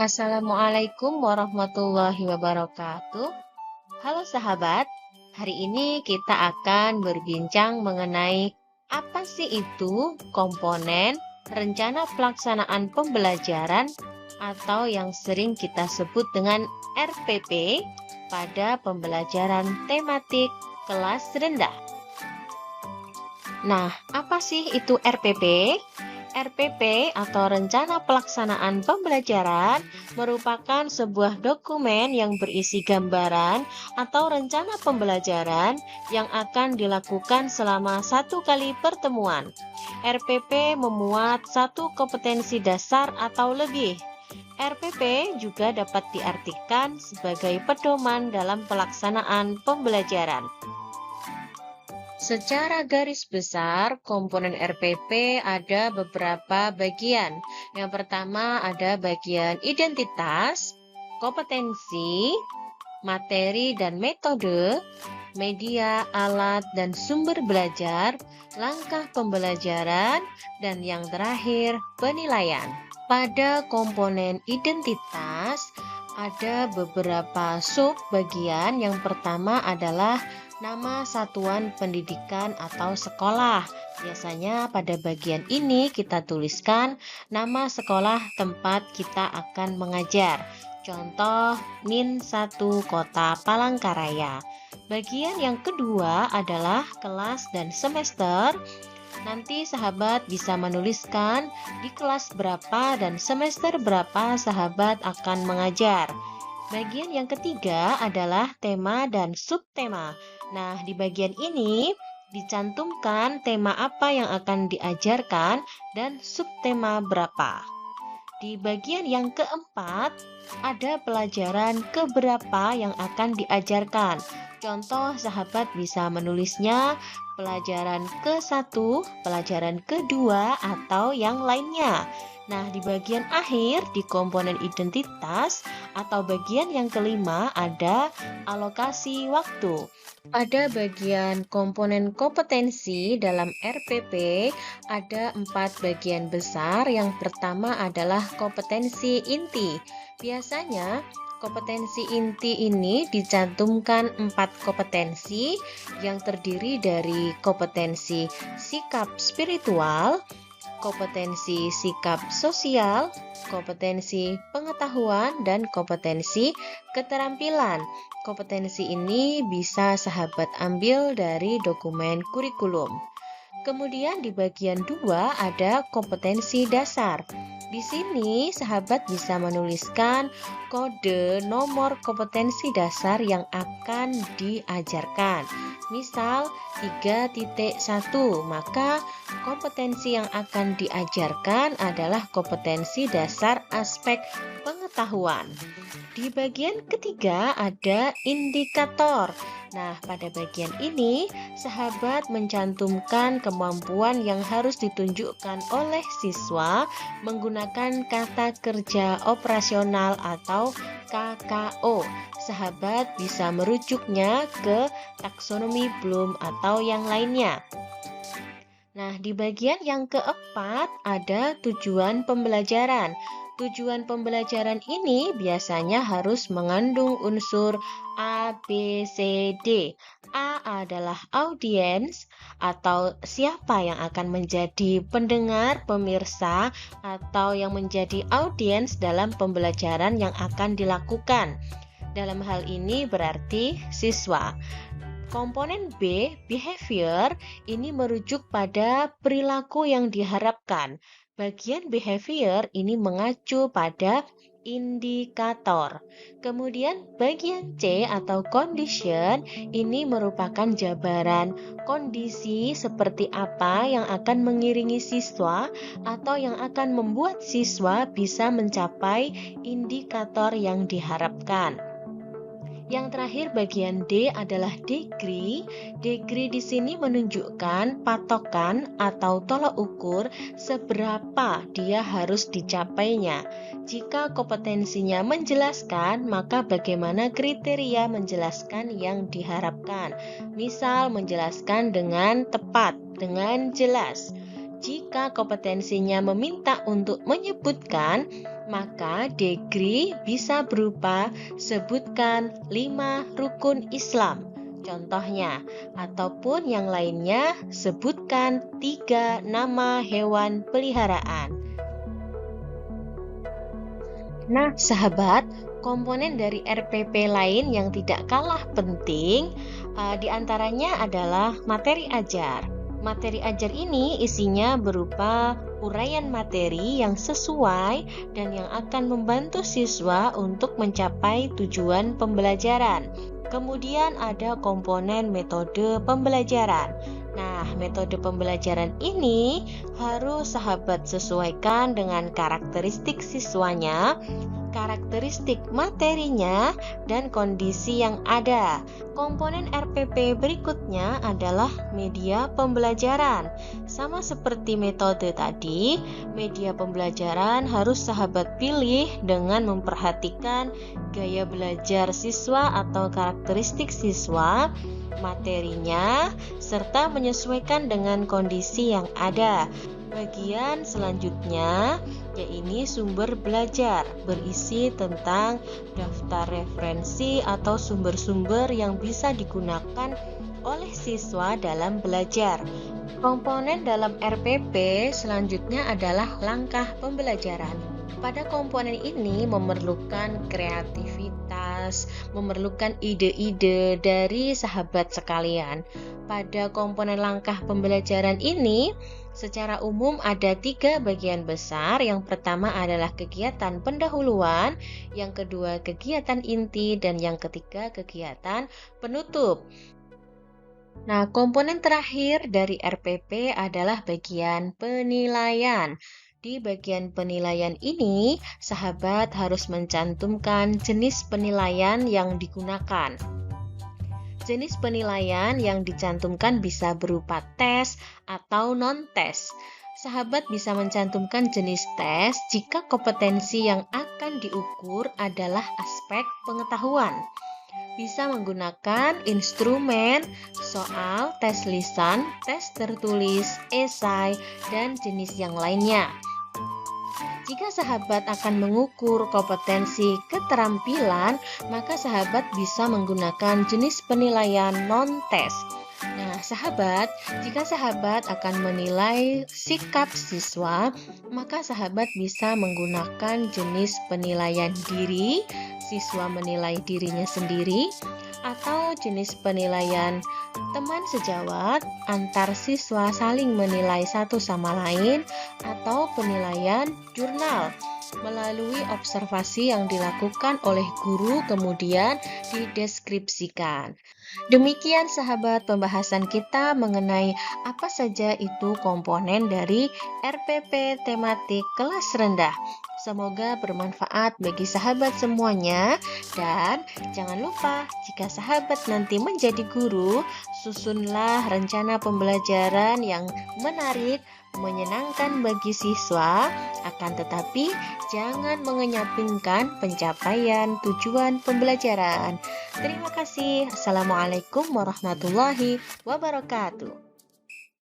Assalamualaikum warahmatullahi wabarakatuh. Halo sahabat, hari ini kita akan berbincang mengenai apa sih itu komponen rencana pelaksanaan pembelajaran atau yang sering kita sebut dengan RPP pada pembelajaran tematik kelas rendah. Nah, apa sih itu RPP? RPP atau Rencana Pelaksanaan Pembelajaran merupakan sebuah dokumen yang berisi gambaran atau rencana pembelajaran yang akan dilakukan selama satu kali pertemuan. RPP memuat satu kompetensi dasar atau lebih. RPP juga dapat diartikan sebagai pedoman dalam pelaksanaan pembelajaran. Secara garis besar, komponen RPP ada beberapa bagian. Yang pertama ada bagian identitas, kompetensi, materi dan metode, media, alat, dan sumber belajar, langkah pembelajaran, dan yang terakhir, penilaian. Pada komponen identitas, ada beberapa sub-bagian. Yang pertama adalah nama satuan pendidikan atau sekolah. Biasanya pada bagian ini kita tuliskan nama sekolah tempat kita akan mengajar. Contoh, Min 1 Kota Palangkaraya. Bagian yang kedua adalah kelas dan semester. Nanti sahabat bisa menuliskan di kelas berapa dan semester berapa sahabat akan mengajar. Bagian yang ketiga adalah tema dan subtema. Nah, di bagian ini dicantumkan tema apa yang akan diajarkan dan subtema berapa. Di bagian yang keempat, ada pelajaran keberapa yang akan diajarkan. Contoh, sahabat bisa menulisnya pelajaran ke-1, pelajaran kedua, atau yang lainnya. Nah, di bagian akhir, di komponen identitas atau bagian yang kelima, ada alokasi waktu. Pada bagian komponen kompetensi dalam RPP, ada 4 bagian besar. Yang pertama adalah kompetensi inti. Biasanya, kompetensi inti ini dicantumkan 4 kompetensi yang terdiri dari kompetensi sikap spiritual, kompetensi sikap sosial, kompetensi pengetahuan, dan kompetensi keterampilan. Kompetensi ini bisa sahabat ambil dari dokumen kurikulum. Kemudian di bagian 2 ada kompetensi dasar. Di sini sahabat bisa menuliskan kode nomor kompetensi dasar yang akan diajarkan. Misal 3.1, maka kompetensi yang akan diajarkan adalah kompetensi dasar aspek pengetahuan. Di bagian ketiga ada indikator. Nah, pada bagian ini, sahabat mencantumkan kemampuan yang harus ditunjukkan oleh siswa menggunakan kata kerja operasional atau KKO. Sahabat bisa merujuknya ke taksonomi Bloom atau yang lainnya. Nah, di bagian yang keempat ada tujuan pembelajaran. Tujuan pembelajaran ini biasanya harus mengandung unsur A, B, C, D. A adalah audiens atau siapa yang akan menjadi pendengar, pemirsa, atau yang menjadi audiens dalam pembelajaran yang akan dilakukan. Dalam hal ini berarti siswa. Komponen B, behavior, ini merujuk pada perilaku yang diharapkan. Bagian behavior ini mengacu pada indikator. Kemudian bagian C atau condition ini merupakan jabaran kondisi seperti apa yang akan mengiringi siswa atau yang akan membuat siswa bisa mencapai indikator yang diharapkan. Yang terakhir bagian D adalah degree. Degree di sini menunjukkan patokan atau tolak ukur seberapa dia harus dicapainya. Jika kompetensinya menjelaskan, maka bagaimana kriteria menjelaskan yang diharapkan. Misal menjelaskan dengan tepat, dengan jelas. Jika kompetensinya meminta untuk menyebutkan, maka degree bisa berupa sebutkan 5 rukun Islam. Contohnya, ataupun yang lainnya, sebutkan 3 nama hewan peliharaan. Nah, sahabat, komponen dari RPP lain yang tidak kalah penting, diantaranya adalah materi ajar. Materi ajar ini isinya berupa uraian materi yang sesuai dan yang akan membantu siswa untuk mencapai tujuan pembelajaran. Kemudian ada komponen metode pembelajaran. Nah, metode pembelajaran ini harus sahabat sesuaikan dengan karakteristik siswanya, karakteristik materinya, dan kondisi yang ada. Komponen RPP berikutnya adalah media pembelajaran. Sama seperti metode tadi, media pembelajaran harus sahabat pilih dengan memperhatikan gaya belajar siswa atau karakteristik siswa, materinya, serta menyesuaikan dengan kondisi yang ada. Bagian selanjutnya yaitu sumber belajar, berisi tentang daftar referensi atau sumber-sumber yang bisa digunakan oleh siswa dalam belajar. Komponen dalam RPP selanjutnya adalah langkah pembelajaran. Pada komponen ini memerlukan kreativitas, memerlukan ide-ide dari sahabat sekalian. Pada komponen langkah pembelajaran ini, secara umum ada 3 bagian besar. Yang pertama adalah kegiatan pendahuluan, yang kedua kegiatan inti, dan yang ketiga kegiatan penutup. Nah, komponen terakhir dari RPP adalah bagian penilaian. Di bagian penilaian ini, sahabat harus mencantumkan jenis penilaian yang digunakan. Jenis penilaian yang dicantumkan bisa berupa tes atau non-tes. Sahabat bisa mencantumkan jenis tes jika kompetensi yang akan diukur adalah aspek pengetahuan. Bisa menggunakan instrumen, soal, tes lisan, tes tertulis, esai, dan jenis yang lainnya. Jika sahabat akan mengukur kompetensi keterampilan, maka sahabat bisa menggunakan jenis penilaian non-tes. Nah, sahabat, jika sahabat akan menilai sikap siswa, maka sahabat bisa menggunakan jenis penilaian diri, siswa menilai dirinya sendiri, atau jenis penilaian teman sejawat, antar siswa saling menilai satu sama lain, atau penilaian jurnal melalui observasi yang dilakukan oleh guru kemudian dideskripsikan. Demikian sahabat pembahasan kita mengenai apa saja itu komponen dari RPP tematik kelas rendah. Semoga bermanfaat bagi sahabat semuanya, dan jangan lupa jika sahabat nanti menjadi guru, susunlah rencana pembelajaran yang menarik, menyenangkan bagi siswa, akan tetapi jangan mengenyampingkan pencapaian tujuan pembelajaran. Terima kasih. Assalamualaikum warahmatullahi wabarakatuh.